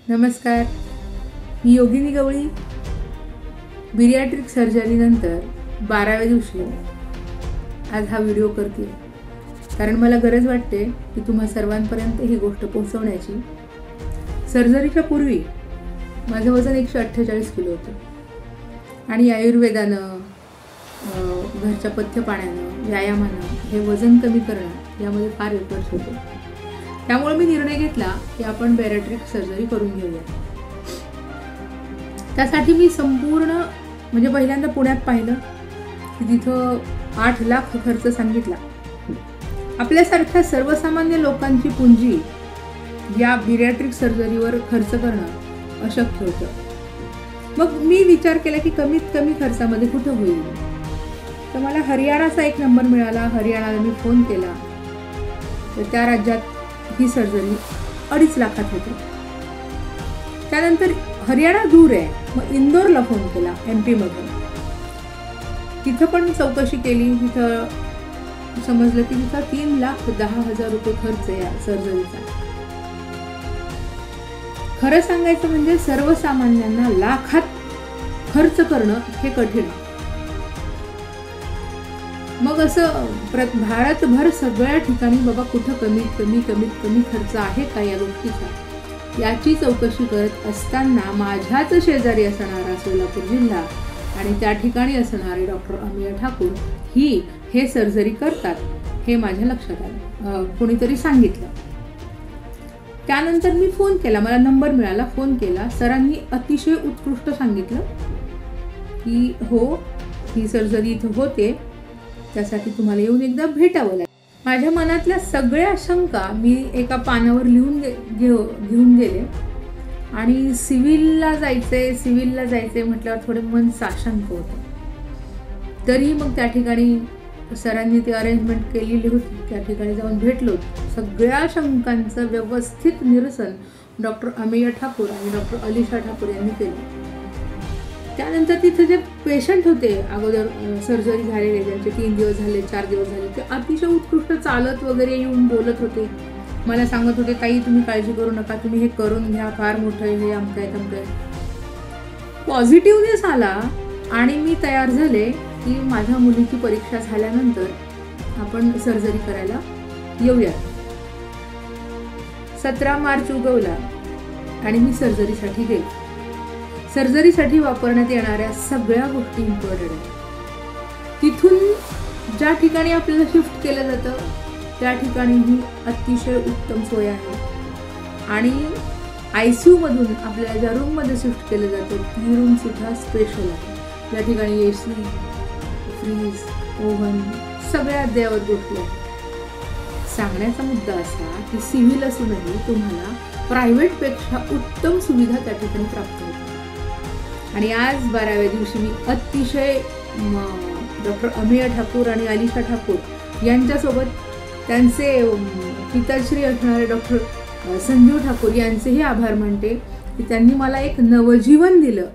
नमस्कार, मी योगिनी गवळी. बिरियाट्रिक सर्जरीनंतर 12व्या दिवशी आज हा व्हिडिओ करते, कारण मला गरज वाटते की तुम्हा सर्वांपर्यंत ही गोष्ट पोहोचवण्याची. सर्जरीच्या पूर्वी माझं वजन 148 किलो होतं आणि आयुर्वेदानं, घरच्या पथ्य पाण्यानं, व्यायामानं हे वजन कमी करणं यामध्ये फार यश होतं. त्यामुळे मी निर्णय घेतला की आपण बॅरिएट्रिक सर्जरी करून घेऊया. त्यासाठी मी संपूर्ण म्हणजे पहिल्यांदा पुण्यात पाहिलं की तिथं 8 लाख खर्च सांगितला. आपल्यासारख्या सर्वसामान्य लोकांची पुंजी या बॅरिएट्रिक सर्जरीवर खर्च करणं अशक्य होतं. मग मी विचार केला की कमीत कमी खर्चामध्ये कुठं होईल. तर मला हरियाणाचा एक नंबर मिळाला. हरियाणाला मी फोन केला तर त्या राज्यात ही सर्जरी 2.5 लाखात होती. त्यानंतर हरियाणा दूर आहे, मग इंदोरला फोन केला MP मधून. तिथं पण चौकशी केली. तिथं समजलं की तिथं 3,10,000 रुपये खर्च आहे या सर्जरीचा. खरं सांगायचं म्हणजे सर्वसामान्यांना लाखात खर्च करणं हे कठीण आहे. मग असं भारतभर सगळ्या ठिकाणी बाबा कुठं कमीत कमी खर्च आहे का या गोष्टीचा, याची चौकशी करत असताना माझ्याच शेजारी असणारा सोलापूर जिल्हा आणि त्या ठिकाणी असणारे डॉक्टर अमेय ठाकूर हे सर्जरी करतात हे माझ्या लक्षात आलं. कोणीतरी सांगितलं. त्यानंतर मी फोन केला. मला नंबर मिळाला. फोन केला. सरांनी अतिशय उत्कृष्ट सांगितलं की हो, ही सर्जरी इथं होते, त्यासाठी तुम्हाला येऊन एकदा भेटावं लागेल. माझ्या मनातल्या सगळ्या शंका मी एका पानावर लिहून घेऊन गेले आणि सिव्हिलला जायचंय म्हटल्यावर थोडे मन साशंक होतं. तरी मग त्या ठिकाणी सरांनी ती अरेंजमेंट केलेली होती. त्या ठिकाणी जाऊन भेटलो. सगळ्या शंकांचं व्यवस्थित निरसन डॉक्टर अमेय ठाकूर आणि डॉक्टर अलिशा ठाकूर यांनी केलं. त्यानंतर तिथे जे पेशंट होते अगोदर सर्जरी झालेले, ज्यांचे 3 दिवस झाले, 4 दिवस झाले, ते अतिशय उत्कृष्ट चालत वगैरे येऊन बोलत होते. मला सांगत होते, ताई तुम्ही काळजी करू नका, तुम्ही हे करून घ्या, फार मोठं हे अमकंय तमकंय. पॉझिटिव्हनेस आला आणि मी तयार झाले की माझ्या मुलीची परीक्षा झाल्यानंतर आपण सर्जरी करायला येऊया. 17 मार्च उगवला आणि मी सर्जरीसाठी गेले. सर्जरीसाठी वापरण्यात येणाऱ्या सगळ्या गोष्टी इम्पॉर्टंट आहेत. तिथून ज्या ठिकाणी आपल्याला शिफ्ट केलं जातं त्या ठिकाणी ही अतिशय उत्तम सोय आहे. आणि ICU मधून आपल्याला ज्या रूममध्ये शिफ्ट केलं जातं ती रूमसुद्धा स्पेशल आहे. त्या ठिकाणी AC, फ्रीज, ओव्हन सगळ्या अद्ययावत गोष्टी आहेत. सांगण्याचा मुद्दा असा की सिव्हिल असूनही तुम्हाला प्रायव्हेटपेक्षा उत्तम सुविधा त्या ठिकाणी प्राप्त होतात. आणि आज 12व्या दिवशी मी अतिशय डॉक्टर अमेय ठाकूर आणि अलिशा ठाकूर यांच्यासोबत त्यांचे पिताश्री असणारे डॉक्टर संजीव ठाकूर यांचेही आभार मानते की त्यांनी मला एक नवजीवन दिलं